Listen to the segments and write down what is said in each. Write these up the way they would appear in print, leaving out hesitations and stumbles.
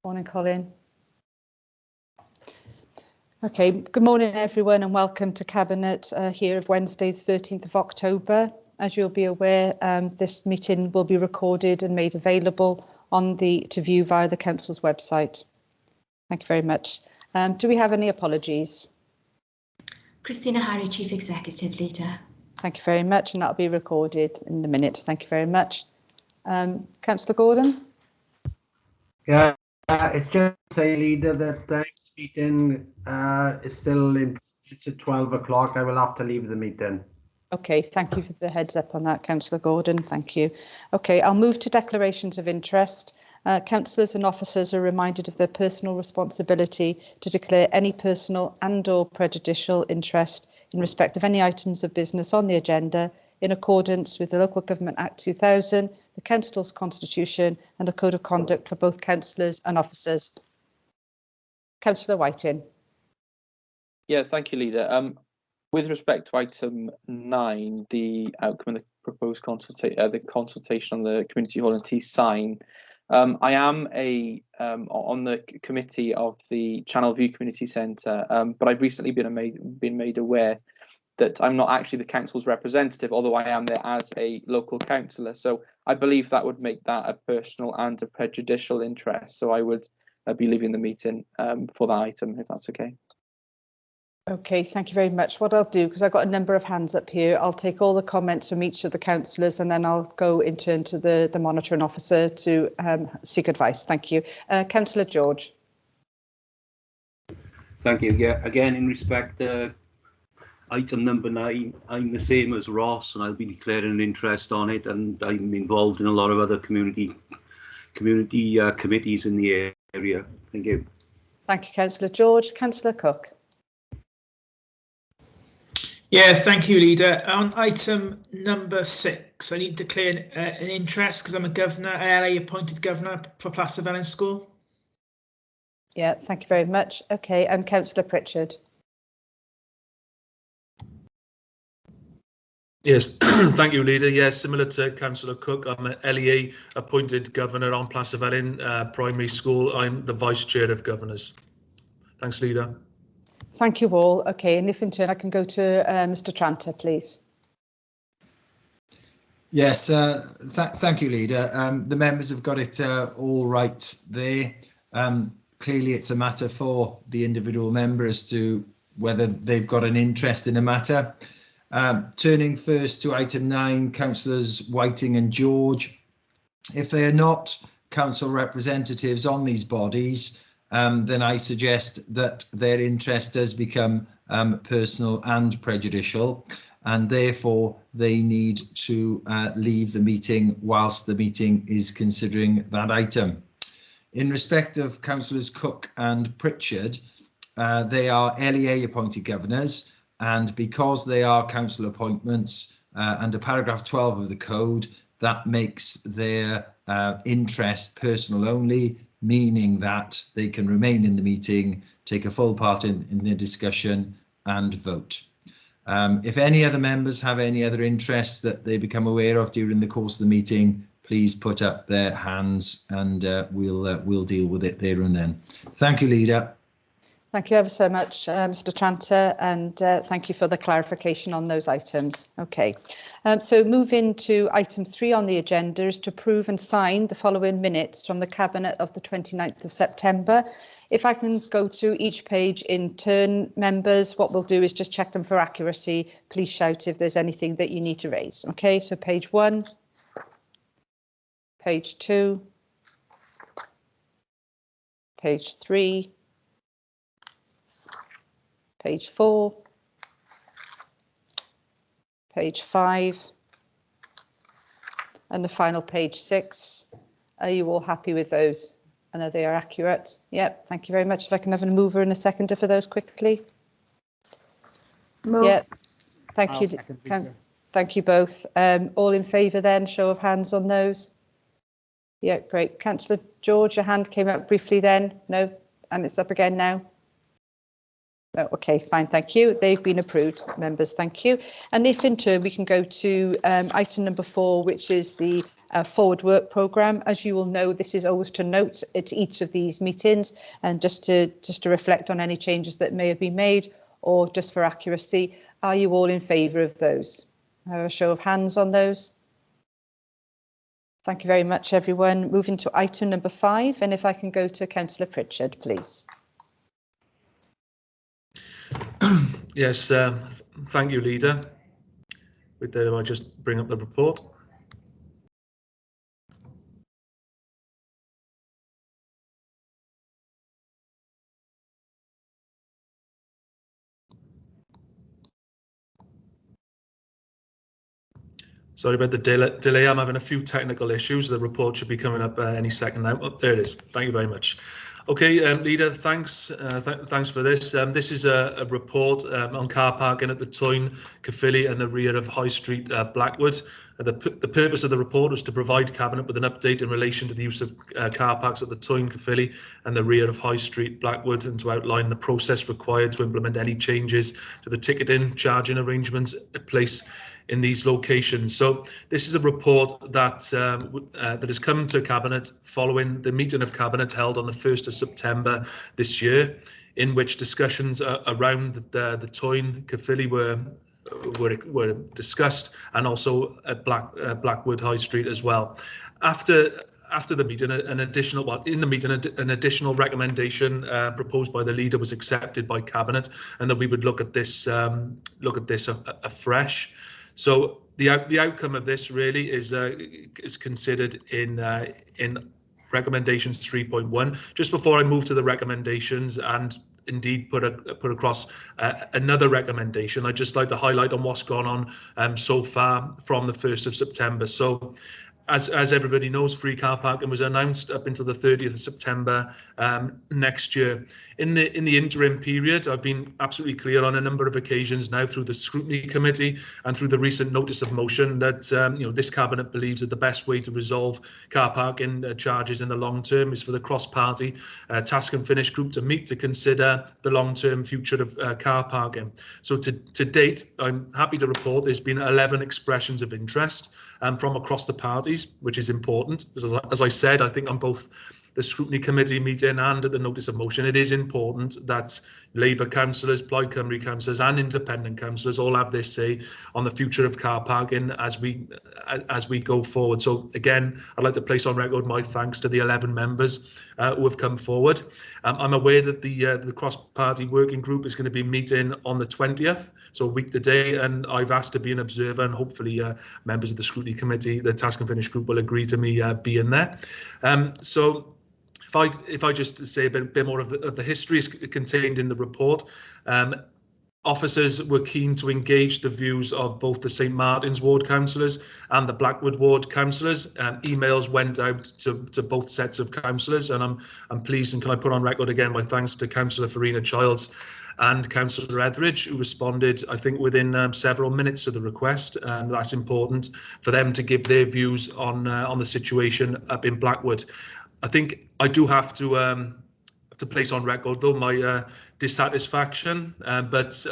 Morning, Colin. Okay, good morning everyone and welcome to Cabinet here of Wednesday the 13th of October. As you'll be aware, this meeting will be recorded and made available to view via the Council's website. Thank you very much. Do we have any apologies? Christina Harry, Chief Executive Leader. Thank you very much, and that'll be recorded in the minutes. Thank you very much. Councillor Gordon? Yeah, it's just to say, Leader, that the next meeting is still in. It's at 12 o'clock. I will have to leave the meeting. Okay, thank you for the heads up on that, Councillor Gordon. Thank you. Okay, I'll move to declarations of interest. Councillors and officers are reminded of their personal responsibility to declare any personal and/or prejudicial interest in respect of any items of business on the agenda in accordance with the Local Government Act 2000, the Council's Constitution and the Code of Conduct for both councillors and officers. Councillor Whiting. Yeah, thank you, Leader. With respect to item 9, the outcome of the proposed consultation on the community hall and Teesside, I am on the committee of the Channel View Community Centre, but I've recently been made aware that I'm not actually the council's representative, although I am there as a local councillor. So I believe that would make that a personal and a prejudicial interest. So I would be leaving the meeting for that item, if that's okay. Okay, thank you very much. What I'll do, because I've got a number of hands up here, I'll take all the comments from each of the councillors and then I'll go in turn to the monitoring officer to seek advice. Thank you. Councillor George. Thank you. Yeah, again, in respect item number 9, I'm the same as Ross and I'll be declaring an interest on it, and I'm involved in a lot of other community committees in the area. Thank you. Thank you, Councillor George. Councillor Cook. Yeah, thank you, Leader. On item number 6, I need to declare an interest because I'm a governor, LA appointed governor for Plastervelin School. Yeah, thank you very much. Okay, and Councillor Pritchard. Yes, thank you, Leader. Yes, similar to Councillor Cook, I'm an LEA appointed governor on Plastervelin Primary School. I'm the Vice Chair of Governors. Thanks, Leader. Thank you all. Okay, and if in turn I can go to Mr. Tranter, please. Yes, thank you, Leader. The members have got it all right there. Clearly, it's a matter for the individual member as to whether they've got an interest in a matter. Turning first to item 9, Councillors Whiting and George. If they are not council representatives on these bodies, then I suggest that their interest does become personal and prejudicial, and therefore they need to leave the meeting whilst the meeting is considering that item. In respect of Councillors Cook and Pritchard, they are LEA appointed governors, and because they are council appointments under paragraph 12 of the code, that makes their interest personal only, meaning that they can remain in the meeting, take a full part in the discussion and vote. If any other members have any other interests that they become aware of during the course of the meeting, please put up their hands and we'll deal with it there and then. Thank you, Leader. Thank you ever so much, Mr. Tranter, and thank you for the clarification on those items. Okay, so moving to item 3 on the agenda is to approve and sign the following minutes from the Cabinet of the 29th of September. If I can go to each page in turn, members, what we'll do is just check them for accuracy. Please shout if there's anything that you need to raise. Okay, so page 1, page 2, page 3, page 4, page 5, and the final page 6. Are you all happy with those? I know they are accurate. Yep, thank you very much. If I can have a mover and a seconder for those quickly. Move. Yeah, thank you. Thank you both. All in favour then, show of hands on those. Yeah, great. Councillor George, your hand came up briefly then. No, and it's up again now. Oh, okay, fine, thank you. They've been approved, members, thank you. And if in turn we can go to item number 4, which is the forward work programme. As you will know, this is always to note at each of these meetings, and just to reflect on any changes that may have been made, or just for accuracy, are you all in favour of those? A show of hands on those. Thank you very much, everyone. Moving to item number 5, and if I can go to Councillor Pritchard, please. Yes, thank you, Leader. With that, I'll just bring up the report. Sorry about the delay. I'm having a few technical issues. The report should be coming up any second now. Oh, there it is. Thank you very much. Okay, Leader, thanks. Thanks for this. This is a report on car parking at the Toyn, Caerphilly and the rear of High Street, Blackwood. The purpose of the report was to provide Cabinet with an update in relation to the use of car parks at the Toyn, Caerphilly and the rear of High Street, Blackwood, and to outline the process required to implement any changes to the ticketing charging arrangements at place in these locations. So this is a report that that has come to Cabinet following the meeting of Cabinet held on the 1st of September this year, in which discussions around the Toyn, Caerphilly were discussed, and also at Blackwood High Street as well. After the meeting, an additional recommendation proposed by the Leader was accepted by Cabinet, and that we would look at this afresh. So the outcome of this really is considered in recommendations 3.1. Just before I move to the recommendations and indeed put across another recommendation, I'd just like to highlight on what's gone on so far from the 1st of September. So as everybody knows, free car parking was announced up until the 30th of September next year. In the interim period, I've been absolutely clear on a number of occasions now through the Scrutiny Committee and through the recent notice of motion that this Cabinet believes that the best way to resolve car parking charges in the long term is for the cross-party task and finish group to meet to consider the long-term future of car parking. So to date, I'm happy to report there's been 11 expressions of interest from across the parties, which is important. As I said, I think on both the Scrutiny Committee meeting and at the notice of motion, it is important that Labour councillors, Plaid Cymru councillors and independent councillors all have their say on the future of car parking as we go forward. So again, I'd like to place on record my thanks to the 11 members who have come forward. I'm aware that the cross-party working group is going to be meeting on the 20th, so a week today, and I've asked to be an observer, and hopefully members of the Scrutiny Committee, the Task and Finish group, will agree to me being there. So if I just say a bit more of the history is contained in the report. Officers were keen to engage the views of both the St Martin's Ward councillors and the Blackwood Ward councillors. Emails went out to both sets of councillors, and I'm pleased, and can I put on record again my thanks to Councillor Farina Childs and Councillor Etheridge, who responded, I think, within several minutes of the request, and that's important for them to give their views on the situation up in Blackwood. I think I do have to place on record, though, my dissatisfaction, but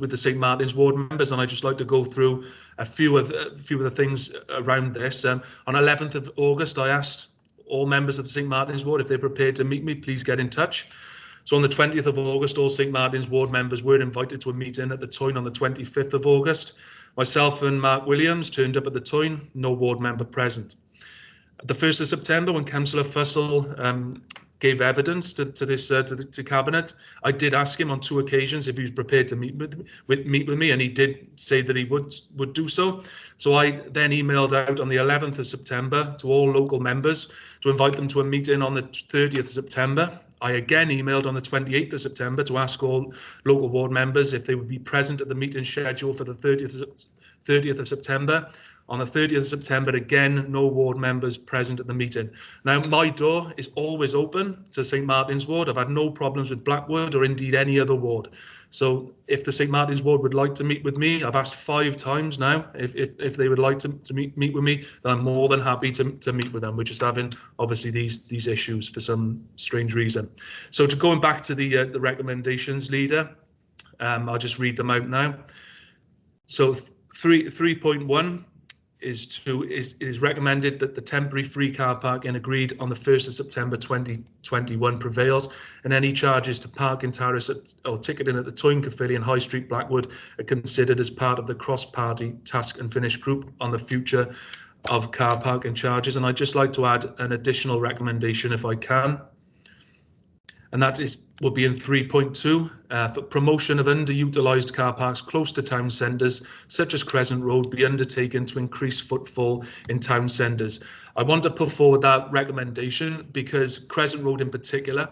with the St Martin's Ward members, and I'd just like to go through a few of the things around this. On 11th of August, I asked all members of the St Martin's Ward if they're prepared to meet me, please get in touch. So on the 20th of August, all St Martin's Ward members were invited to a meeting at the Toyn on the 25th of August. Myself and Mark Williams turned up at the Toyn, no ward member present. The 1st of September, when Councillor Fussell gave evidence to Cabinet, I did ask him on 2 occasions if he was prepared to meet with me, and he did say that he would do so. So I then emailed out on the 11th of September to all local members to invite them to a meeting on the 30th of September. I again emailed on the 28th of September to ask all local ward members if they would be present at the meeting scheduled for the 30th of September. On the 30th of September, again, no ward members present at the meeting. Now, my door is always open to St Martin's Ward. I've had no problems with Blackwood or indeed any other ward. So if the St Martin's Ward would like to meet with me, I've asked 5 times now if they would like to meet with me, then I'm more than happy to meet with them. We're just having, obviously, these issues for some strange reason. So going back to the recommendations, Leader, I'll just read them out now. So 3.1. is recommended that the temporary free car parking agreed on the 1st of September 2021 prevails, and any charges to parking tariffs or ticketing at the Toyn Caerphilly and High Street Blackwood are considered as part of the cross-party task and finish group on the future of car parking charges. And I'd just like to add an additional recommendation if I can, and that will be in 3.2 for promotion of underutilised car parks close to town centres, such as Crescent Road, be undertaken to increase footfall in town centres. I want to put forward that recommendation because Crescent Road in particular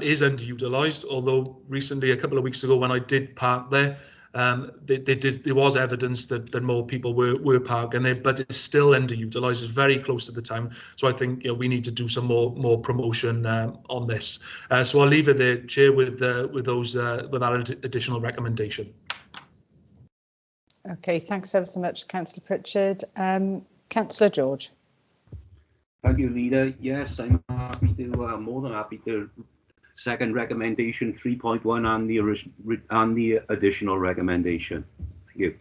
is underutilised, although recently, a couple of weeks ago, when I did park there, there was evidence that more people were parking there, but it's still underutilised. It's very close to the town, so I think we need to do some more promotion on this. So I'll leave it there, Chair, with that additional recommendation. Okay, thanks ever so much, Councillor Pritchard. Councillor George. Thank you, Leader. Yes, I'm happy to, more than happy to second recommendation 3.1 and the additional recommendation. Thank you.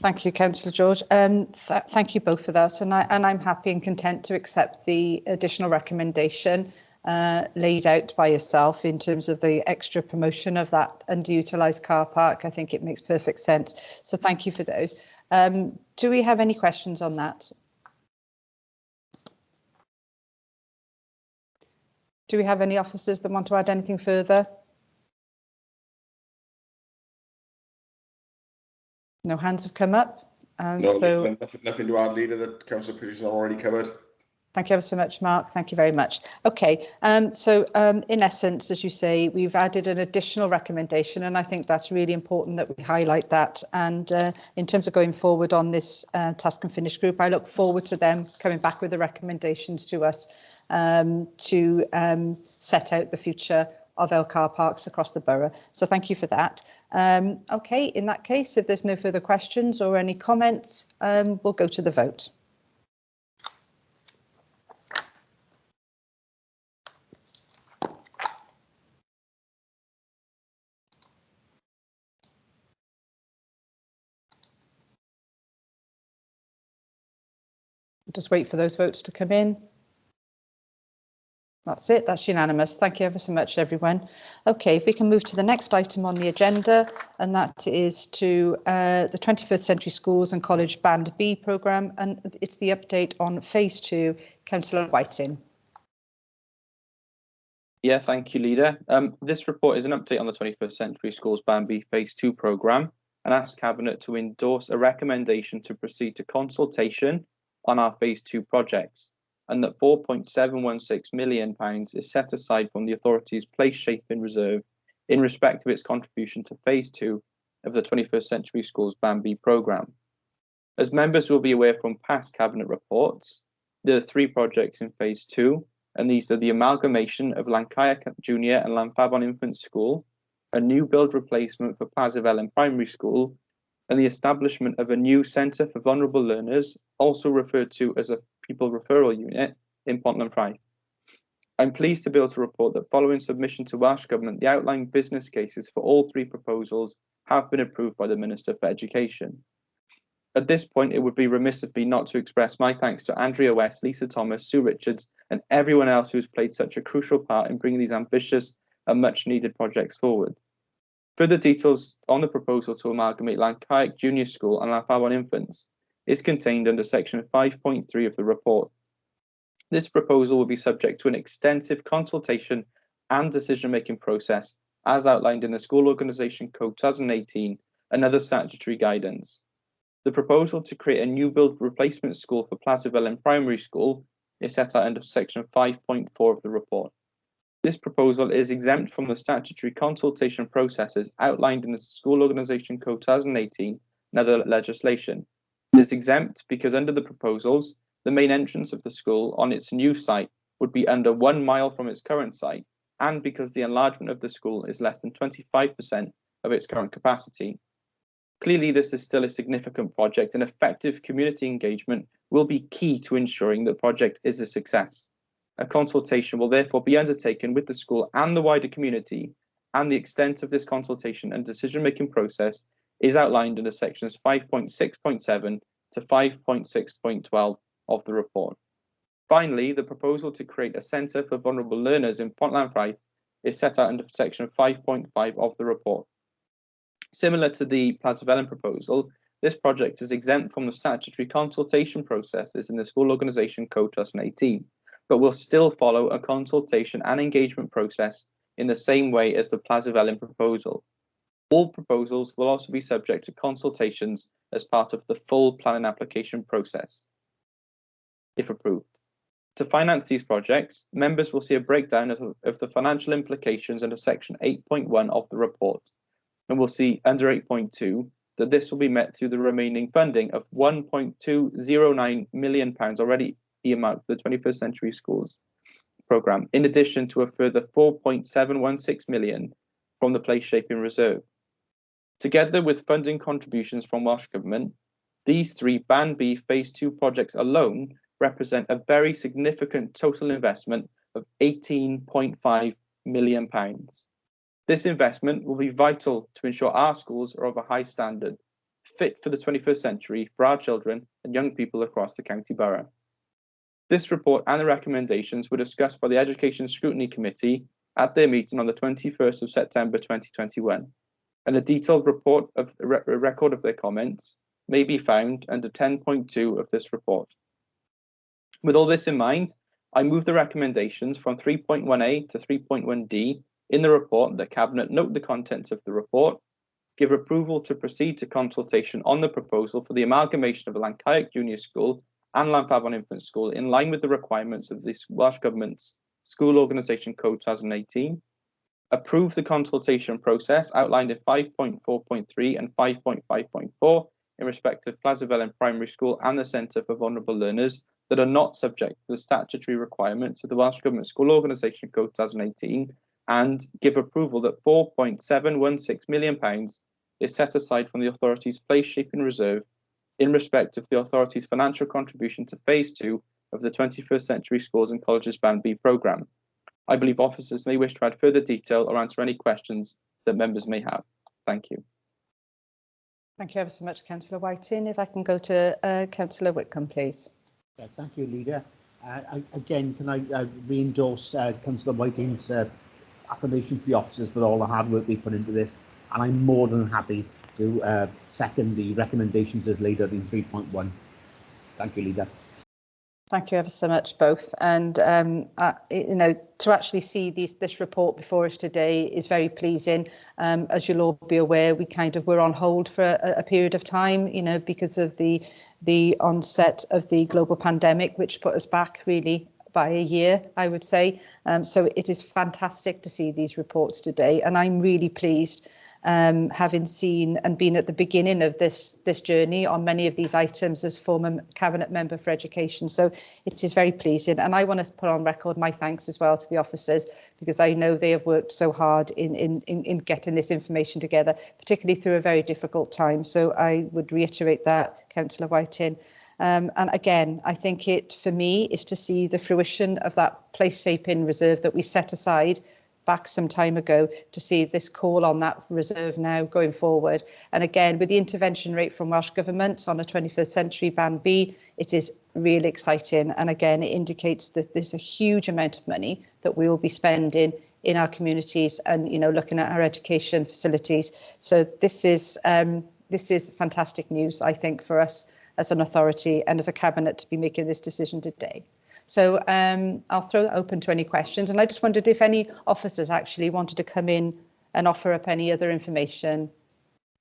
Thank you, Councillor George. Thank you both for that, and I'm happy and content to accept the additional recommendation laid out by yourself in terms of the extra promotion of that underutilised car park. I think it makes perfect sense. So thank you for those. Do we have any questions on that? Do we have any officers that want to add anything further? No hands have come up. And no, so nothing to add, Leader, that Councillor Pritchard has already covered. Thank you ever so much, Mark. Thank you very much. Okay, so in essence, as you say, we've added an additional recommendation, and I think that's really important that we highlight that. And in terms of going forward on this task and finish group, I look forward to them coming back with the recommendations to us to set out the future of our car parks across the borough. So thank you for that. Okay, in that case, if there's no further questions or any comments, we'll go to the vote. Just wait for those votes to come in. That's it, that's unanimous. Thank you ever so much, everyone. Okay, if we can move to the next item on the agenda, and that is to the 21st Century Schools and College Band B programme, and it's the update on phase 2. Councillor Whiting. Yeah, thank you, Leader. This report is an update on the 21st Century Schools Band B phase 2 programme and asks Cabinet to endorse a recommendation to proceed to consultation on our phase 2 projects, and that £4.716 million is set aside from the authority's Place Shaping Reserve in respect of its contribution to phase 2 of the 21st Century Schools Band B programme. As members will be aware from past Cabinet reports, there are 3 projects in phase 2, and these are the amalgamation of Lancashire Junior and Llanfabon Infant School, a new build replacement for Plas-y-Felen Primary School, and the establishment of a new Centre for Vulnerable Learners, also referred to as a Pupil Referral Unit, in Pont-Llanfraith. I'm pleased to be able to report that following submission to Welsh Government, the outlined business cases for all 3 proposals have been approved by the Minister for Education. At this point, it would be remiss of me not to express my thanks to Andrea West, Lisa Thomas, Sue Richards, and everyone else who has played such a crucial part in bringing these ambitious and much-needed projects forward. Further details on the proposal to amalgamate Lancashire Junior School and Llanfabon Infants is contained under section 5.3 of the report. This proposal will be subject to an extensive consultation and decision-making process as outlined in the School Organisation Code 2018 and other statutory guidance. The proposal to create a new build replacement school for Plas-y-Felen Primary School is set out under section 5.4 of the report. This proposal is exempt from the statutory consultation processes outlined in the School Organisation Code 2018 and other legislation. It is exempt because under the proposals, the main entrance of the school on its new site would be under 1 mile from its current site, and because the enlargement of the school is less than 25% of its current capacity. Clearly, this is still a significant project, and effective community engagement will be key to ensuring the project is a success. A consultation will therefore be undertaken with the school and the wider community, and the extent of this consultation and decision-making process is outlined under sections 5.6.7 to 5.6.12 of the report. Finally, the proposal to create a Centre for Vulnerable Learners in Pont Lampraith is set out under section 5.5 of the report. Similar to the Plaza proposal, this project is exempt from the statutory consultation processes in the School Organisation Code 2018, but will still follow a consultation and engagement process in the same way as the Plaza proposal. All proposals will also be subject to consultations as part of the full planning application process, if approved. To finance these projects, members will see a breakdown of the financial implications under section 8.1 of the report, and we'll see under 8.2 that this will be met through the remaining funding of £1.209 million already earmarked for the 21st Century Schools programme, in addition to a further £4.716 million from the Place Shaping Reserve. Together with funding contributions from Welsh Government, these three Band B Phase 2 projects alone represent a very significant total investment of £18.5 million. This investment will be vital to ensure our schools are of a high standard, fit for the 21st century for our children and young people across the county borough. This report and the recommendations were discussed by the Education Scrutiny Committee at their meeting on the 21st of September 2021, and a detailed report of a record of their comments may be found under 10.2 of this report. With all this in mind, I move the recommendations from 3.1a to 3.1d in the report that Cabinet note the contents of the report, give approval to proceed to consultation on the proposal for the amalgamation of the Lancaster Junior School and Llanfabon Infant School in line with the requirements of the Welsh Government's School Organisation Code 2018, approve the consultation process outlined in 5.4.3 and 5.5.4 in respect of Plaza Primary School and the Centre for Vulnerable Learners that are not subject to the statutory requirements of the Welsh Government School Organisation Code 2018, and give approval that £4.716 million is set aside from the authority's Place Shaping Reserve in respect of the authority's financial contribution to Phase 2 of the 21st Century Schools and Colleges Band B programme. I believe officers may wish to add further detail or answer any questions that members may have. Thank you. Thank you ever so much, Councillor Whiting. If I can go to Councillor Whitcomb, please. Yeah, thank you, Leader. Again, can I re-endorse Councillor Whiting's affirmation to the officers for all the hard work they put into this, and I'm more than happy to second the recommendations as laid out in 3.1. Thank you, Leader. Thank you ever so much, both. And you know, to actually see this report before us today is very pleasing. As you'll all be aware, we kind of were on hold for a period of time, you know, because of the onset of the global pandemic, which put us back really by a year, I would say. So it is fantastic to see these reports today, and I'm really pleased having seen and been at the beginning of this journey on many of these items as former Cabinet Member for Education. So it is very pleasing, and I want to put on record my thanks as well to the officers, because I know they have worked so hard in getting this information together, particularly through a very difficult time. So I would reiterate that, Councillor Whiting. And again, I think it, for me, is to see the fruition of that Place Shaping Reserve that we set aside back some time ago, to see this call on that reserve now going forward. And again, with the intervention rate from Welsh Government on a 21st Century Band B, it is really exciting. And again, it indicates that there's a huge amount of money that we will be spending in our communities and, you know, looking at our education facilities. So this is fantastic news, I think, for us as an authority and as a Cabinet to be making this decision today. So I'll throw that open to any questions. And I just wondered if any officers actually wanted to come in and offer up any other information.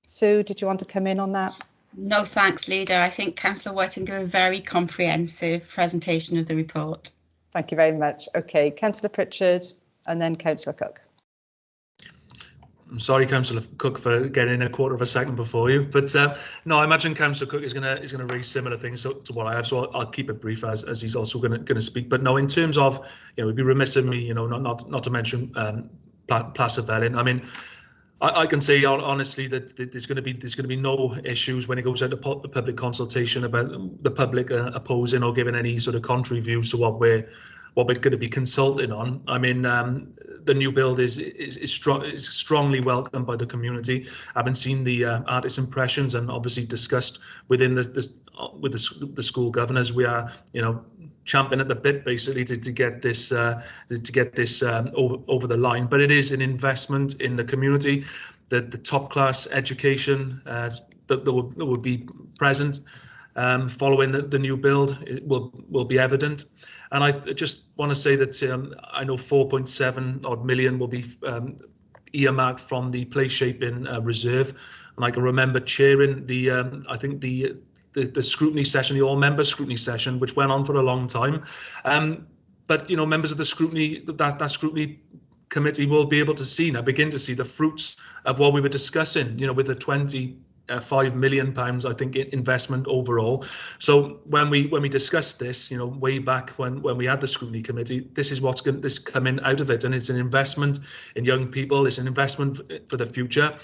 Sue, did you want to come in on that? No, thanks, Leader. I think Councillor Whiting gave a very comprehensive presentation of the report. Thank you very much. OK, Councillor Pritchard and then Councillor Cook. I'm sorry, Councillor Cook, for getting in a quarter of a second before you, but no, I imagine Councillor Cook is going to raise similar things to what I have, so I'll keep it brief as he's also going to speak. But no, in terms of, you know, it'd be remiss of me, you know, not to mention Plaza Felyn. I mean, I can say honestly that there's going to be no issues when it goes out to public consultation about the public opposing or giving any sort of contrary views to what we're what we're going to be consulting on. I mean, the new build is strongly welcomed by the community. I haven't seen the artist impressions, and obviously discussed within with the school governors. We are, champing at the bit basically to get this over the line. But it is an investment in the community, that the top class education that will be present following the new build, it will be evident. And I just want to say that I know 4.7 odd million will be earmarked from the place shaping reserve, and I can remember chairing the I think the scrutiny session, the all-member scrutiny session, which went on for a long time. But members of the scrutiny that scrutiny committee will be able to begin to see the fruits of what we were discussing. With the £25 million, I think, investment overall. So when we discussed this, way back when we had the scrutiny committee, this is what's coming out of it, and it's an investment in young people. It's an investment for the future.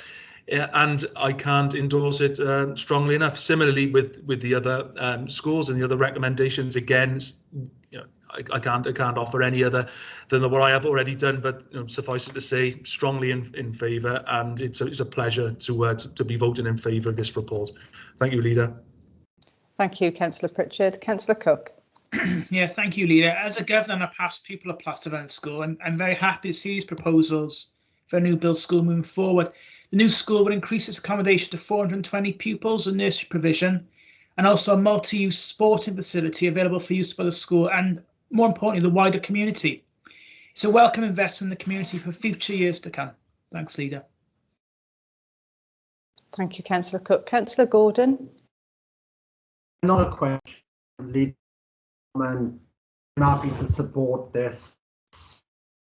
And I can't endorse it strongly enough. Similarly, with the other schools and the other recommendations, again, I can't offer any other than what I have already done. But suffice it to say, strongly in favour, and it's a pleasure to be voting in favour of this report. Thank you, Leader. Thank you, Councillor Pritchard. Councillor Cook. Yeah, thank you, Leader. As a governor and a past pupil of Plasterbourne School, I'm very happy to see these proposals for a new build school moving forward. The new school will increase its accommodation to 420 pupils with nursery provision, and also a multi-use sporting facility available for use by the school and, more importantly, the wider community. It's a welcome investment in the community for future years to come. Thanks, Leader. Thank you, Councillor Cook. Councillor Gordon. Not a question, Leader. I'm happy to support this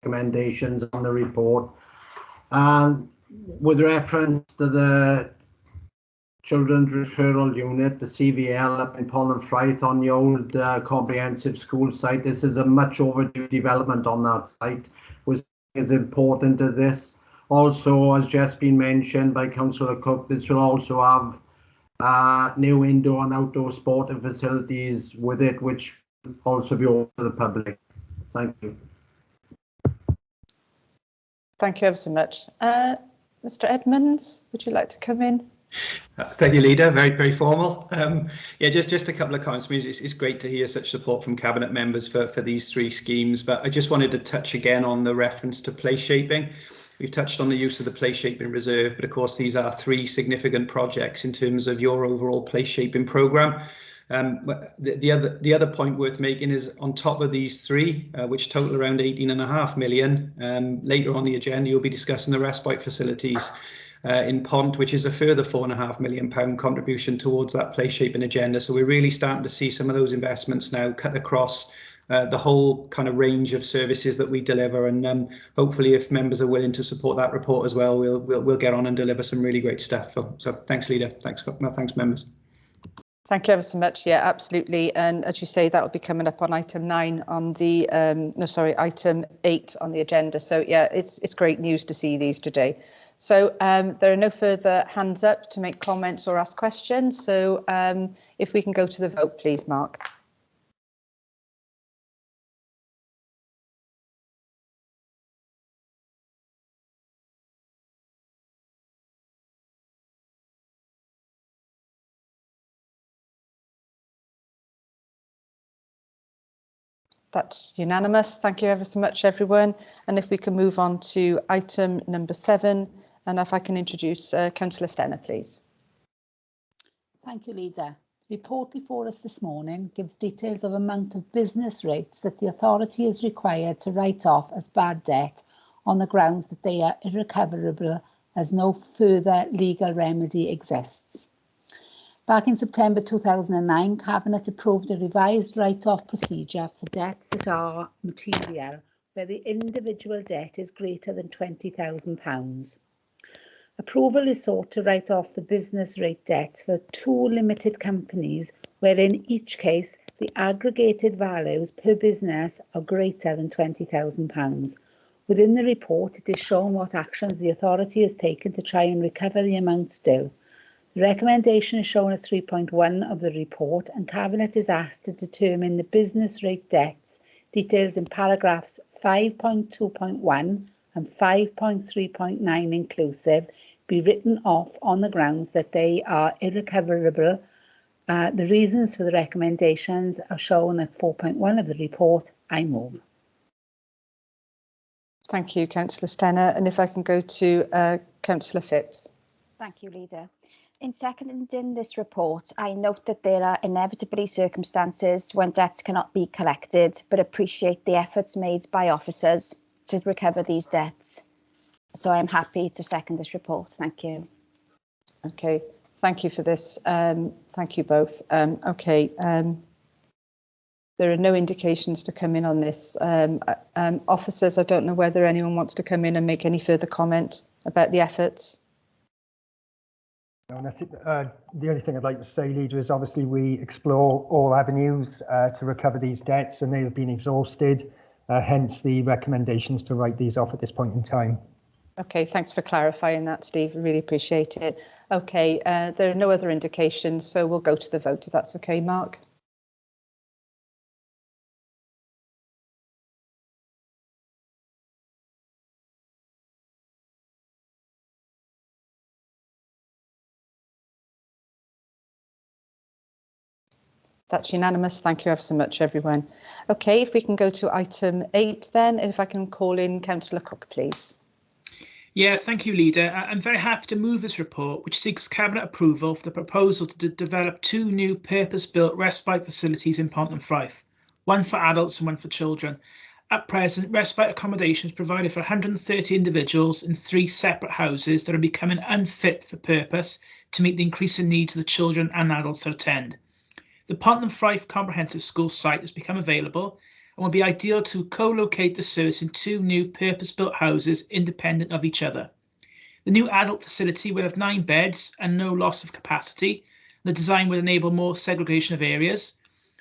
recommendations on the report. With reference to the Children's Referral Unit, the CVL up in Pollingfryth on the old comprehensive school site, this is a much overdue development on that site, which is important to this. Also, as just been mentioned by Councillor Cook, this will also have new indoor and outdoor sporting facilities with it, which will also be open to the public. Thank you. Thank you ever so much. Mr. Edmonds, would you like to come in? Thank you, Leader. Very, very formal. Yeah, just a couple of comments. I mean, it's great to hear such support from Cabinet members for these three schemes, but I just wanted to touch again on the reference to place shaping. We've touched on the use of the place shaping reserve, but of course these are three significant projects in terms of your overall place shaping programme. The other point worth making is on top of these three, which total around 18.5 million, later on the agenda you'll be discussing the respite facilities in Pont, which is a further £4.5 million contribution towards that place shaping agenda. So we're really starting to see some of those investments now cut across the whole kind of range of services that we deliver, and hopefully if members are willing to support that report as well, we'll get on and deliver some really great stuff. So thanks, Leader. Thanks members. Thank you ever so much. Yeah, absolutely. And as you say, that will be coming up on item 9 on the item 8 on the agenda. So yeah, it's great news to see these today. So there are no further hands up to make comments or ask questions. So if we can go to the vote, please, Mark. That's unanimous. Thank you ever so much, everyone. And if we can move on to item number 7, and if I can introduce Councillor Stenner, please. Thank you, Leader. The report before us this morning gives details of amount of business rates that the authority is required to write off as bad debt on the grounds that they are irrecoverable as no further legal remedy exists. Back in September 2009, Cabinet approved a revised write-off procedure for debts that are material, where the individual debt is greater than £20,000. Approval is sought to write off the business rate debts for 2 limited companies, where in each case the aggregated values per business are greater than £20,000. Within the report, it is shown what actions the authority has taken to try and recover the amounts due. The recommendation is shown at 3.1 of the report, and Cabinet is asked to determine the business rate debts details in paragraphs 5.2.1 and 5.3.9 inclusive be written off on the grounds that they are irrecoverable. The reasons for the recommendations are shown at 4.1 of the report. I move. Thank you, Councillor Stenner. And if I can go to Councillor Phipps. Thank you, Leader. In seconding this report, I note that there are inevitably circumstances when debts cannot be collected, but appreciate the efforts made by officers to recover these debts. So I'm happy to second this report. Thank you. Okay, thank you for this. Thank you both. There are no indications to come in on this. Officers, I don't know whether anyone wants to come in and make any further comment about the efforts. And I think the only thing I'd like to say, Leader, is obviously we explore all avenues to recover these debts, and they have been exhausted, hence the recommendations to write these off at this point in time. Okay, thanks for clarifying that, Steve. I really appreciate it. Okay, there are no other indications, so we'll go to the vote if that's okay, Mark. That's unanimous. Thank you ever so much, everyone. Okay, if we can go to item 8 then, and if I can call in Councillor Cook, please. Yeah, thank you, Leader. I'm very happy to move this report, which seeks Cabinet approval for the proposal to develop 2 new purpose-built respite facilities in Pont and Fife, one for adults and one for children. At present, respite accommodation is provided for 130 individuals in 3 separate houses that are becoming unfit for purpose to meet the increasing needs of the children and adults that attend. The Pont and Fife Comprehensive School site has become available and will be ideal to co-locate the service in 2 new purpose-built houses independent of each other. The new adult facility will have 9 beds and no loss of capacity. The design will enable more segregation of areas.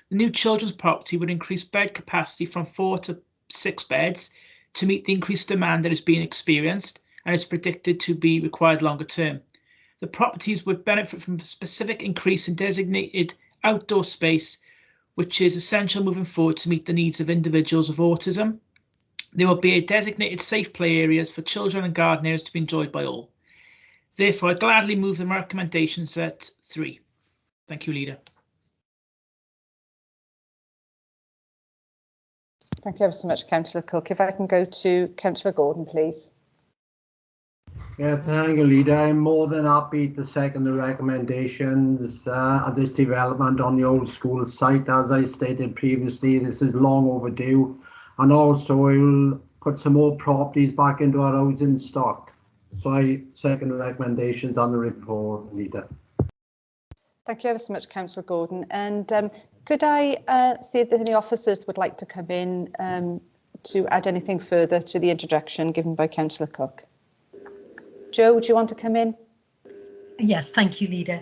The new children's property would increase bed capacity from 4 to 6 beds to meet the increased demand that is being experienced and is predicted to be required longer term. The properties would benefit from a specific increase in designated outdoor space, which is essential moving forward to meet the needs of individuals of autism. There will be a designated safe play areas for children and garden areas to be enjoyed by all. Therefore, I gladly move the recommendations at 3. Thank you, Leader. Thank you ever so much, Councillor Cook. If I can go to Councillor Gordon, please. Yeah, thank you, Leader. I'm more than happy to second the recommendations of this development on the old school site. As I stated previously, this is long overdue, and also it will put some more properties back into our housing stock. So I second the recommendations on the report, Leader. Thank you ever so much, Councillor Gordon. And could I see if any officers would like to come in to add anything further to the introduction given by Councillor Cook? Joe, would you want to come in? Yes, thank you, Leader.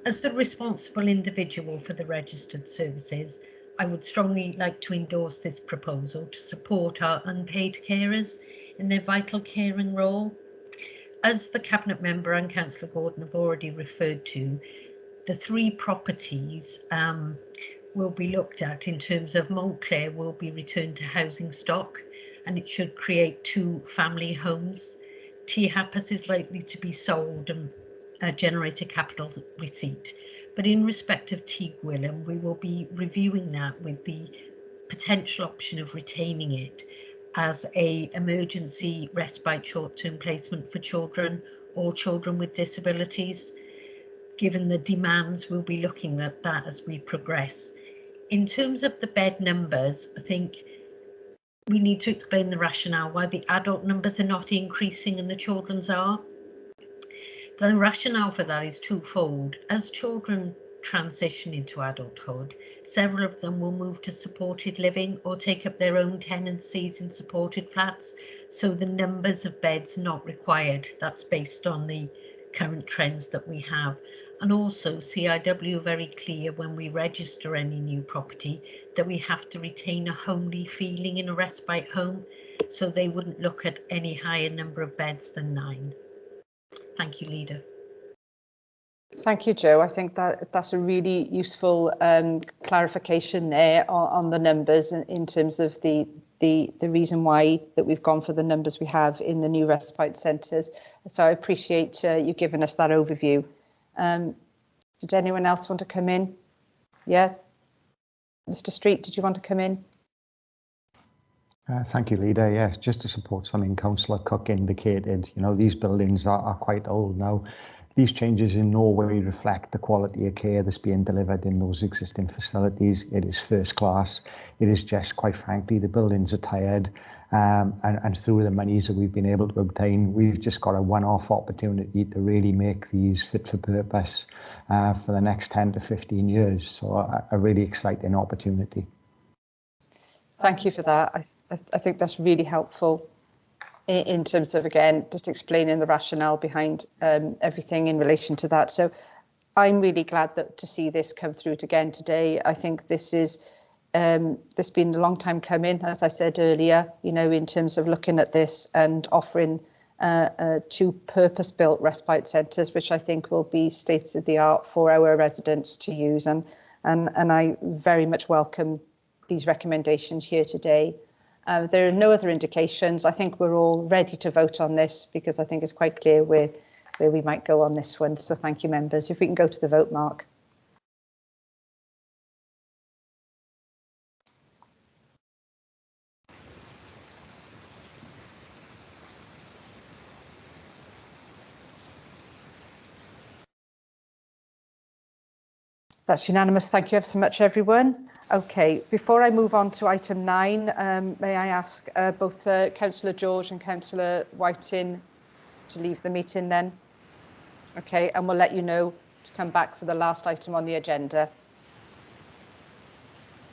As the responsible individual for the registered services, I would strongly like to endorse this proposal to support our unpaid carers in their vital caring role. As the Cabinet Member and Councillor Gordon have already referred to, the 3 properties will be looked at in terms of Montclair will be returned to housing stock, and it should create 2 family homes. T Happers is likely to be sold and generate a capital receipt. But in respect of T Gwilym, we will be reviewing that with the potential option of retaining it as a emergency respite short-term placement for children or children with disabilities. Given the demands, we'll be looking at that as we progress. In terms of the bed numbers, I think we need to explain the rationale why the adult numbers are not increasing and the children's are. The rationale for that is twofold. As children transition into adulthood, several of them will move to supported living or take up their own tenancies in supported flats, so the numbers of beds not required. That's based on the current trends that we have. And also CIW are very clear when we register any new property that we have to retain a homely feeling in a respite home, so they wouldn't look at any higher number of beds than 9. Thank you, Leader. Thank you, Joe. I think that's a really useful clarification there on the numbers in terms of the reason why that we've gone for the numbers we have in the new respite centres. So I appreciate you giving us that overview. Did anyone else want to come in? Yeah, Mr. Street, did you want to come in? Thank you, Leader. Yes, just to support something Councillor Cook indicated, you know, these buildings are quite old now. These changes in no way reflect the quality of care that's being delivered in those existing facilities. It is first class. It is just, quite frankly, the buildings are tired. And through the monies that we've been able to obtain, we've just got a one-off opportunity to really make these fit for purpose for the next 10 to 15 years. So a really exciting opportunity. Thank you for that. I think that's really helpful in terms of, again, just explaining the rationale behind everything in relation to that. So I'm really glad to see this come through again today. I think this is this been a long time coming, as I said earlier, you know, in terms of looking at this and offering 2 purpose-built respite centres, which I think will be state of the art for our residents to use. And I very much welcome these recommendations here today. There are no other indications. I think we're all ready to vote on this because I think it's quite clear where we might go on this one. So thank you, members. If we can go to the vote, Mark. That's unanimous. Thank you ever so much, everyone. Okay, before I move on to item 9, may I ask both Councillor George and Councillor Whiting to leave the meeting then? Okay, and we'll let you know to come back for the last item on the agenda.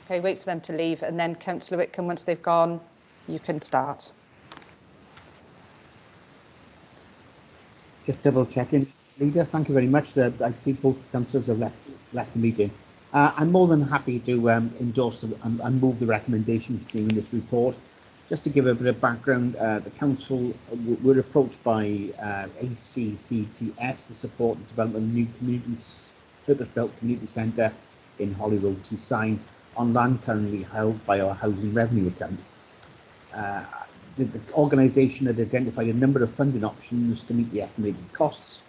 Okay, wait for them to leave, and then Councillor Whitcomb, once they've gone, you can start. Just double checking, Leader. Thank you very much. I see both councillors have left the meeting. I'm more than happy to endorse and move the recommendation in this report. Just to give a bit of background, the council were approached by ACCTS to support the development of a new purpose-built community centre in Holyrood, Teesside, on land currently held by our housing revenue account. The organisation had identified a number of funding options to meet the estimated costs,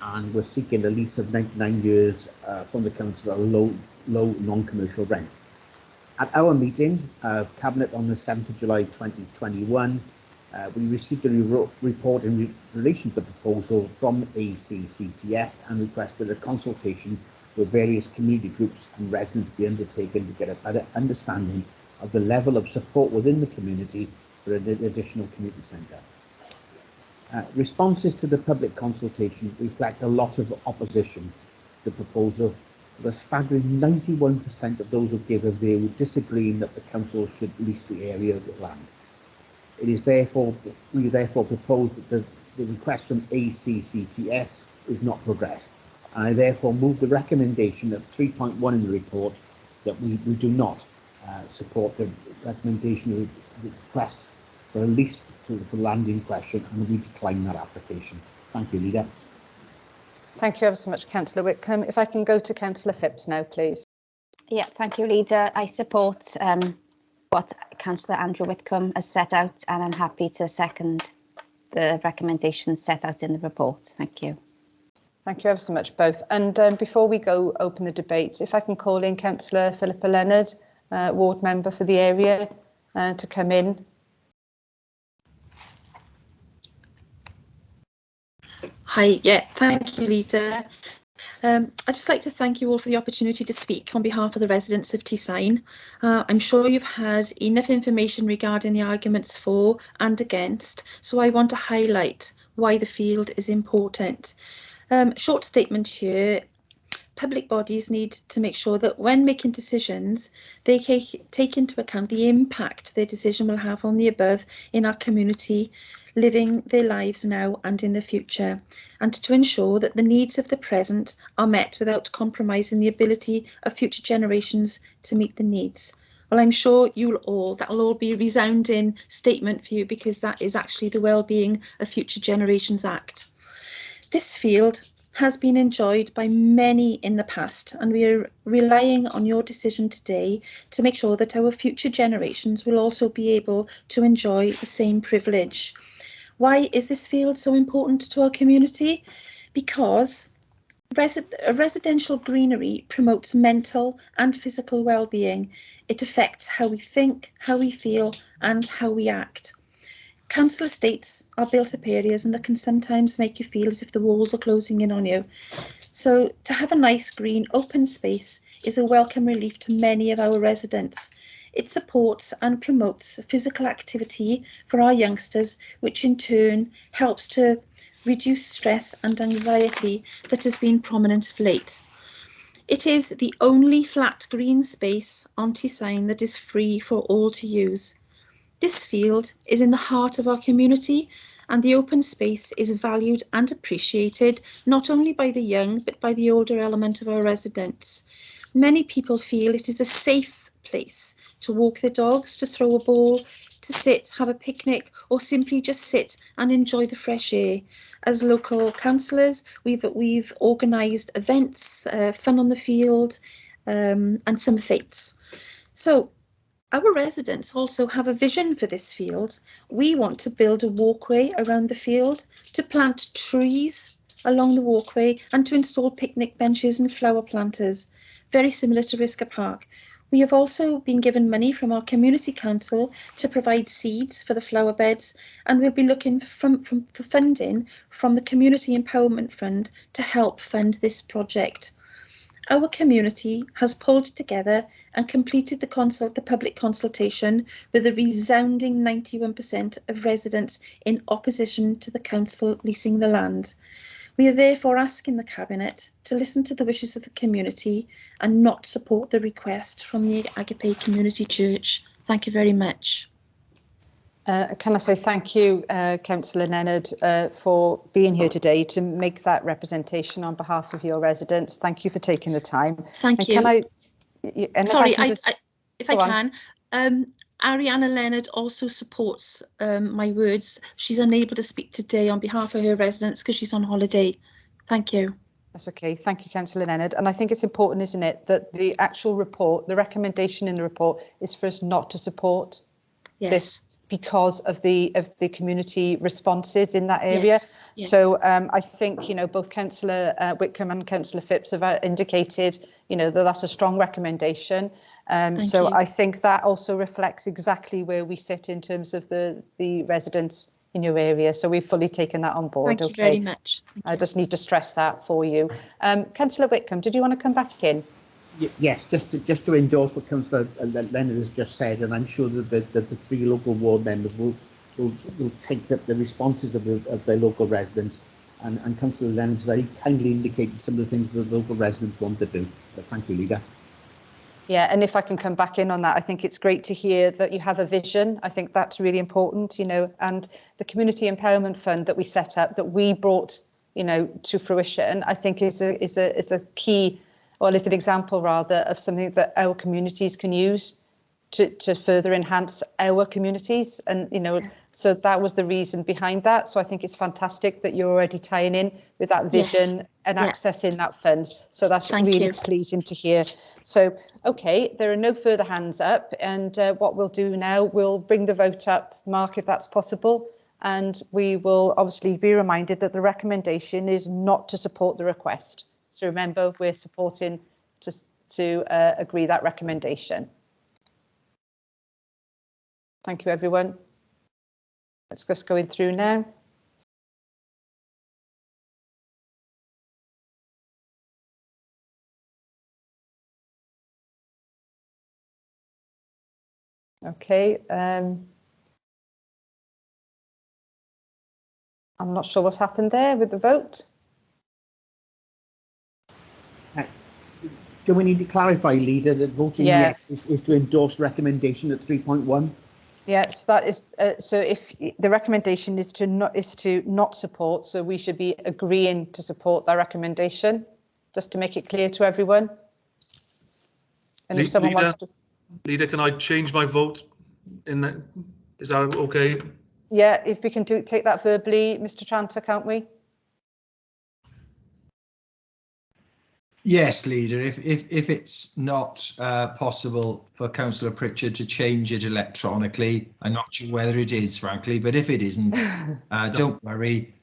and we're seeking a lease of 99 years from the council at a low non-commercial rent. At our meeting, Cabinet on the 7th of July 2021, we received a report in relation to the proposal from ACCTS and requested a consultation with various community groups and residents be undertaken to get a better understanding of the level of support within the community for an additional community centre. Responses to the public consultation reflect a lot of opposition to the proposal, with a staggering 91% of those who gave a view disagreeing that the council should lease the area of the land. We therefore propose that the request from ACCTS is not progressed, and I therefore move the recommendation at 3.1 in the report that we do not support the recommendation of the request for a lease to the land in question, and we decline that application. Thank you, Leader. Thank you ever so much, Councillor Whitcomb. If I can go to Councillor Phipps now, please. Yeah, thank you, Leader. I support what Councillor Andrew Whitcomb has set out, and I'm happy to second the recommendations set out in the report. Thank you. Thank you ever so much, both. And before we go open the debate, if I can call in Councillor Philippa Leonard, ward member for the area, to come in. Hi, yeah, thank you, Lisa. I'd just like to thank you all for the opportunity to speak on behalf of the residents of Teesside. I'm sure you've had enough information regarding the arguments for and against, so I want to highlight why the field is important. Short statement here. Public bodies need to make sure that when making decisions, they take into account the impact their decision will have on the above in our community, living their lives now and in the future, and to ensure that the needs of the present are met without compromising the ability of future generations to meet the needs. Well, I'm sure that'll all be a resounding statement for you, because that is actually the Wellbeing of Future Generations Act. This field has been enjoyed by many in the past, and we are relying on your decision today to make sure that our future generations will also be able to enjoy the same privilege. Why is this field so important to our community? Because residential greenery promotes mental and physical well-being. It affects how we think, how we feel, and how we act. Council estates are built-up areas and that can sometimes make you feel as if the walls are closing in on you. So to have a nice green open space is a welcome relief to many of our residents. It supports and promotes physical activity for our youngsters, which in turn helps to reduce stress and anxiety that has been prominent of late. It is the only flat green space on Teesside that is free for all to use. This field is in the heart of our community, and the open space is valued and appreciated not only by the young but by the older element of our residents. Many people feel it is a safe place to walk their dogs, to throw a ball, to sit, have a picnic, or simply just sit and enjoy the fresh air. As local councillors, we've organised events, fun on the field, and some fetes. So our residents also have a vision for this field. We want to build a walkway around the field, to plant trees along the walkway, and to install picnic benches and flower planters, very similar to Risca Park. We have also been given money from our community council to provide seeds for the flower beds, and we'll be looking for funding from the Community Empowerment Fund to help fund this project. Our community has pulled together and completed the public consultation with a resounding 91% of residents in opposition to the council leasing the land. We are therefore asking the Cabinet to listen to the wishes of the community and not support the request from the Agape Community Church. Thank you very much. Can I say thank you, Councillor Nenad, for being here today to make that representation on behalf of your residents. Thank you for taking the time. Thank you. Can I? Sorry, if I can. Ariana Leonard also supports my words. She's unable to speak today on behalf of her residents because she's on holiday. Thank you. That's okay. Thank you, Councillor Leonard. And I think it's important, isn't it, that the actual report, the recommendation in the report is for us not to support this because of the community responses in that area. Yes. So I think, you know, both Councillor Whitcomb and Councillor Phipps have indicated, you know, that that's a strong recommendation. So I think that also reflects exactly where we sit in terms of the residents in your area. So we've fully taken that on board. Thank you very much. I just need to stress that for you. Councillor Whitcomb, did you want to come back in? Yes, just to endorse what Councillor Leonard has just said, and I'm sure that the three local ward members will take the responses of their local residents, and Councillor Leonard's very kindly indicated some of the things that the local residents want to do. So thank you, Leader. Yeah, and if I can come back in on that, I think it's great to hear that you have a vision. I think that's really important, you know, and the Community Empowerment Fund that we set up, that we brought, you know, to fruition, I think is a key, or is an example rather, of something that our communities can use to further enhance our communities. And, you know, so that was the reason behind that. So I think it's fantastic that you're already tying in with that vision and accessing that fund. So that's really pleasing to hear. So, OK, there are no further hands up. And what we'll do now, we'll bring the vote up, Mark, if that's possible. And we will obviously be reminded that the recommendation is not to support the request. So remember, we're supporting to agree that recommendation. Thank you, everyone. Let's just go through now. Okay. I'm not sure what's happened there with the vote. Do we need to clarify, Leader, that voting yes is to endorse recommendation at 3.1? Yes, that is. So if the recommendation is to not support, so we should be agreeing to support that recommendation, just to make it clear to everyone. And if someone wants to, Leader, can I change my vote? In that, is that okay? Yeah, if we can take that verbally, Mr. Tranter, can't we? Yes, Leader. If it's not possible for Councillor Pritchard to change it electronically, I'm not sure whether it is, frankly, but if it isn't, don't worry.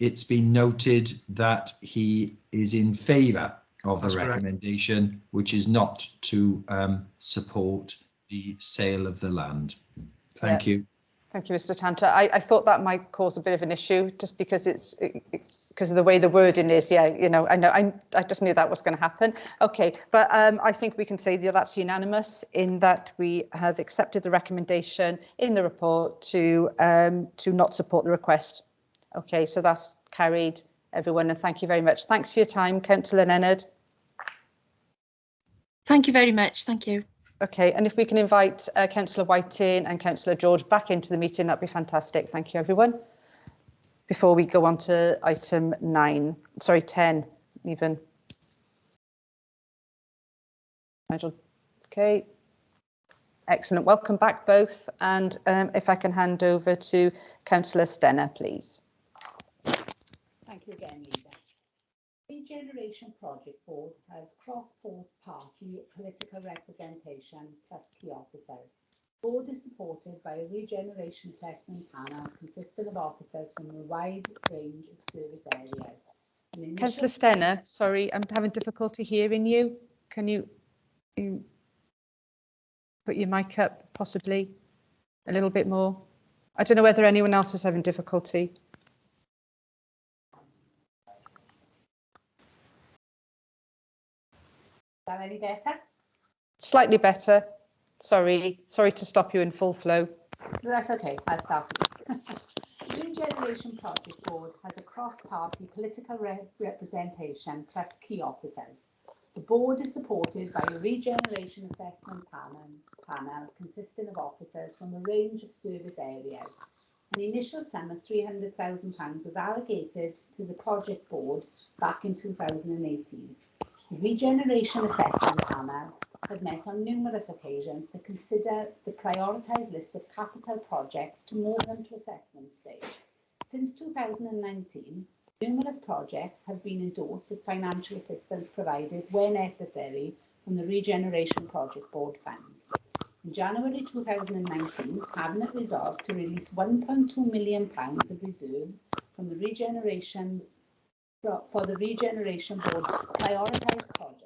It's been noted that he is in favour of the recommendation, which is not to support the sale of the land. Thank you. Thank you, Mr. Tanter. I thought that might cause a bit of an issue just because because of the way the wording is. Yeah, you know, I just knew that was going to happen. Okay, but I think we can say that's unanimous in that we have accepted the recommendation in the report to not support the request. Okay, so that's carried, everyone, and thank you very much. Thanks for your time, Councillor Leonard. Thank you very much. Thank you. Okay, and if we can invite Councillor Whiting and Councillor George back into the meeting, that'd be fantastic. Thank you, everyone. Before we go on to item 10 even. Nigel, okay. Excellent, welcome back both. And if I can hand over to Councillor Stenner, please. Thank you again, Leader. Regeneration Project Board has cross-board party political representation plus key officers. The board is supported by a regeneration assessment panel consisting of officers from a wide range of service areas. Councillor Stenner, sorry, I'm having difficulty hearing you. Can you put your mic up possibly a little bit more? I don't know whether anyone else is having difficulty. Is that any better? Slightly better. Sorry to stop you in full flow. No, that's okay, I'll start. The Regeneration Project Board has a cross-party political representation plus key officers. The board is supported by a regeneration assessment panel consisting of officers from a range of service areas. An initial sum of £300,000 was allocated to the project board back in 2018. The Regeneration Assessment Panel has met on numerous occasions to consider the prioritised list of capital projects to move them to assessment stage. Since 2019, numerous projects have been endorsed with financial assistance provided where necessary from the Regeneration Project Board funds. In January 2019, Cabinet resolved to release £1.2 million of reserves from the Regeneration for the Regeneration Board's prioritised projects.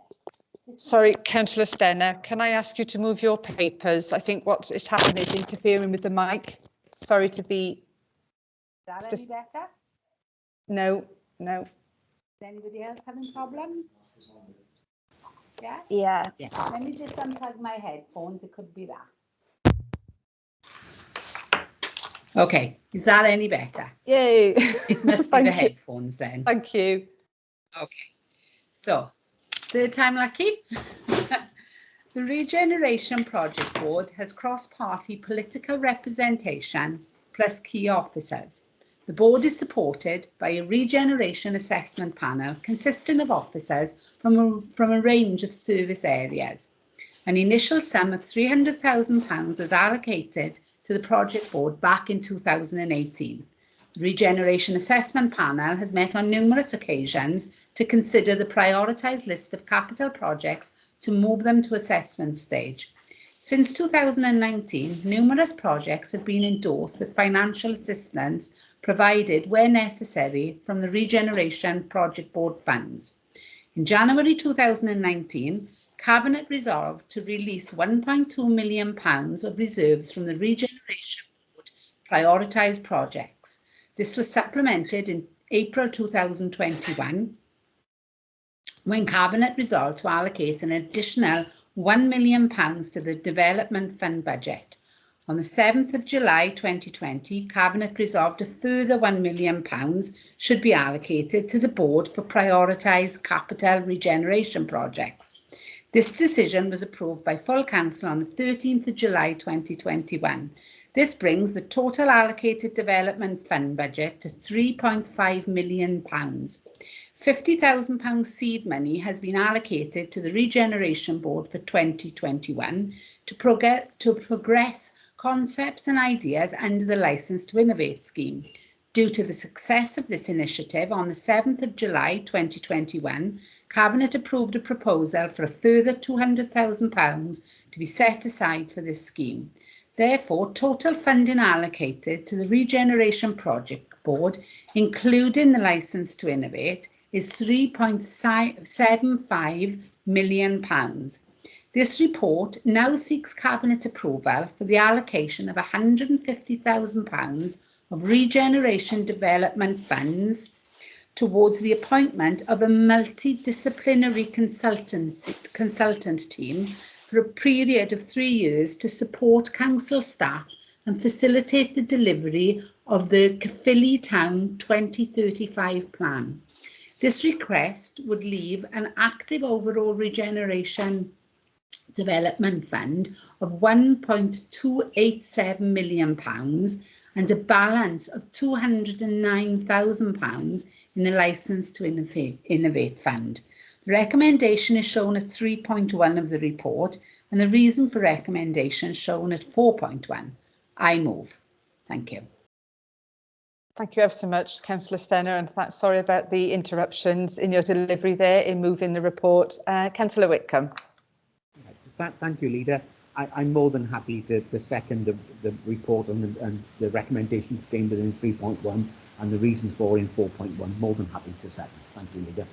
Sorry, Councillor Stenner, can I ask you to move your papers? I think what is happening is interfering with the mic. Sorry to be... Is that any better? No. Is anybody else having problems? Yeah? Yeah. Let me just unplug my headphones. It could be that. Okay, is that any better? Yay! It must be the headphones then. Thank you. Okay, so third time lucky. The Regeneration Project Board has cross-party political representation plus key officers. The board is supported by a regeneration assessment panel consisting of officers from a range of service areas. An initial sum of £300,000 was allocated to the project board back in 2018. The Regeneration Assessment Panel has met on numerous occasions to consider the prioritised list of capital projects to move them to assessment stage. Since 2019, numerous projects have been endorsed with financial assistance provided where necessary from the Regeneration Project Board funds. In January 2019, Cabinet resolved to release £1.2 million of reserves from the Regeneration Board prioritised projects. This was supplemented in April 2021 when Cabinet resolved to allocate an additional £1 million to the Development Fund budget. On the 7th of July 2020, Cabinet resolved a further £1 million should be allocated to the board for prioritised capital regeneration projects. This decision was approved by full council on the 13th of July 2021. This brings the total allocated development fund budget to £3.5 million. £50,000 seed money has been allocated to the Regeneration Board for 2021 to progress concepts and ideas under the Licence to Innovate scheme. Due to the success of this initiative, on the 7th of July 2021, Cabinet approved a proposal for a further £200,000 to be set aside for this scheme. Therefore, total funding allocated to the Regeneration Project Board, including the licence to innovate, is £3.75 million. This report now seeks Cabinet approval for the allocation of £150,000 of Regeneration Development Funds towards the appointment of a multidisciplinary consultant team for a period of 3 years to support council staff and facilitate the delivery of the Caerphilly Town 2035 plan. This request would leave an active overall regeneration development fund of £1.287 million and a balance of £209,000 in the Licence to Innovate Fund. The recommendation is shown at 3.1 of the report and the reason for recommendation shown at 4.1. I move. Thank you. Thank you ever so much, Councillor Stenner, and sorry about the interruptions in your delivery there in moving the report. Councillor Whitcomb. Thank you, Leader. I'm more than happy to second the report and the recommendation contained within 3.1 and the reasons for in 4.1. More than happy to second. Thank you, Leader.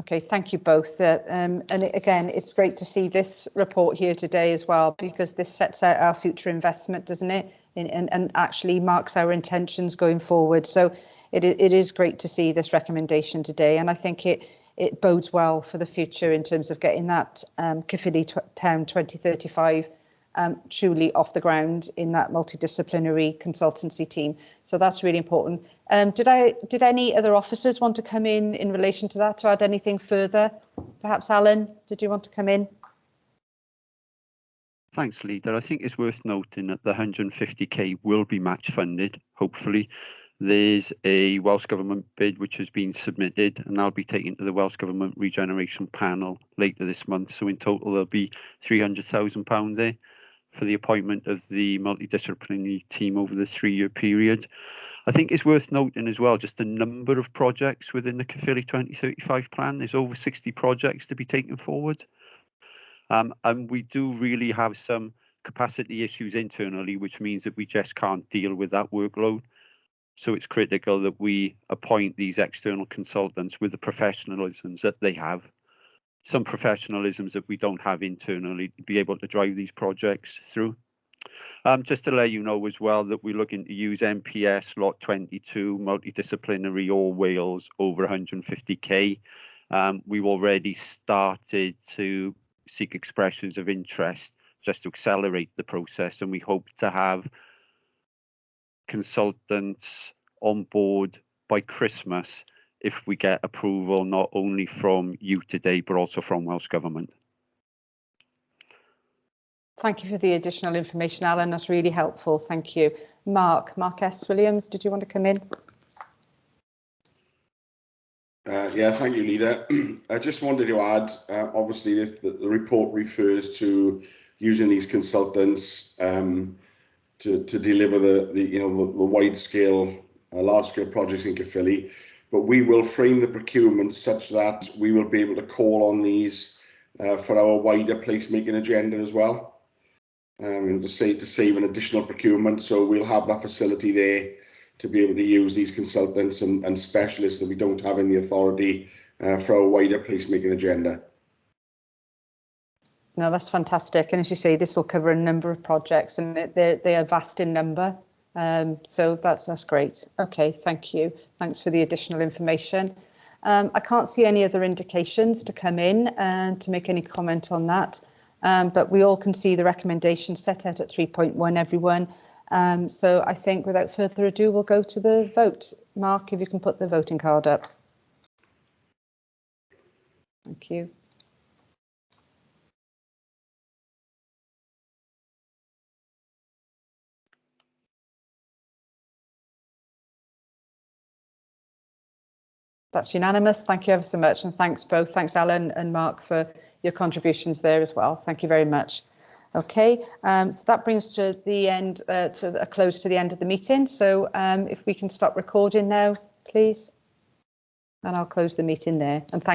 Okay, thank you both. And again, it's great to see this report here today as well, because this sets out our future investment, doesn't it? And actually marks our intentions going forward. So it is great to see this recommendation today. And I think it bodes well for the future in terms of getting that Caerphilly Town 2035 truly off the ground in that multidisciplinary consultancy team. So that's really important. Did any other officers want to come in relation to that, to add anything further? Perhaps Alan, did you want to come in? Thanks, Leader. I think it's worth noting that the 150k will be match funded, hopefully. There's a Welsh Government bid which has been submitted and that'll be taken to the Welsh Government Regeneration Panel later this month. So in total, there'll be £300,000 there for the appointment of the multidisciplinary team over the 3-year period. I think it's worth noting as well, just the number of projects within the Caerphilly 2035 plan. There's over 60 projects to be taken forward. And we do really have some capacity issues internally, which means that we just can't deal with that workload. So it's critical that we appoint these external consultants with the professionalisms that they have, some professionalisms that we don't have internally to be able to drive these projects through. Just to let you know as well that we're looking to use MPS Lot 22, multidisciplinary All Wales over 150k. We've already started to seek expressions of interest just to accelerate the process, and we hope to have consultants on board by Christmas if we get approval not only from you today but also from Welsh Government. Thank you for the additional information, Alan. That's really helpful. Thank you. Mark S. Williams, did you want to come in? Yeah, thank you, Leader. I just wanted to add, obviously, the report refers to using these consultants to deliver the wide-scale, large-scale projects in Caerphilly, but we will frame the procurement such that we will be able to call on these for our wider placemaking agenda as well, and to save an additional procurement. So we'll have that facility there to be able to use these consultants and specialists that we don't have in the authority for our wider placemaking agenda. No, that's fantastic. And as you say, this will cover a number of projects and they are vast in number. So that's great. Okay, thank you. Thanks for the additional information. I can't see any other indications to come in and to make any comment on that. But we all can see the recommendation set out at 3.1, everyone. So I think without further ado, we'll go to the vote. Mark, if you can put the voting card up. Thank you. That's unanimous. Thank you ever so much. And thanks both. Thanks, Alan and Mark, for your contributions there as well. Thank you very much. Okay, so that brings to the end, to a close to the end of the meeting. So if we can stop recording now, please. and I'll close the meeting there. And thank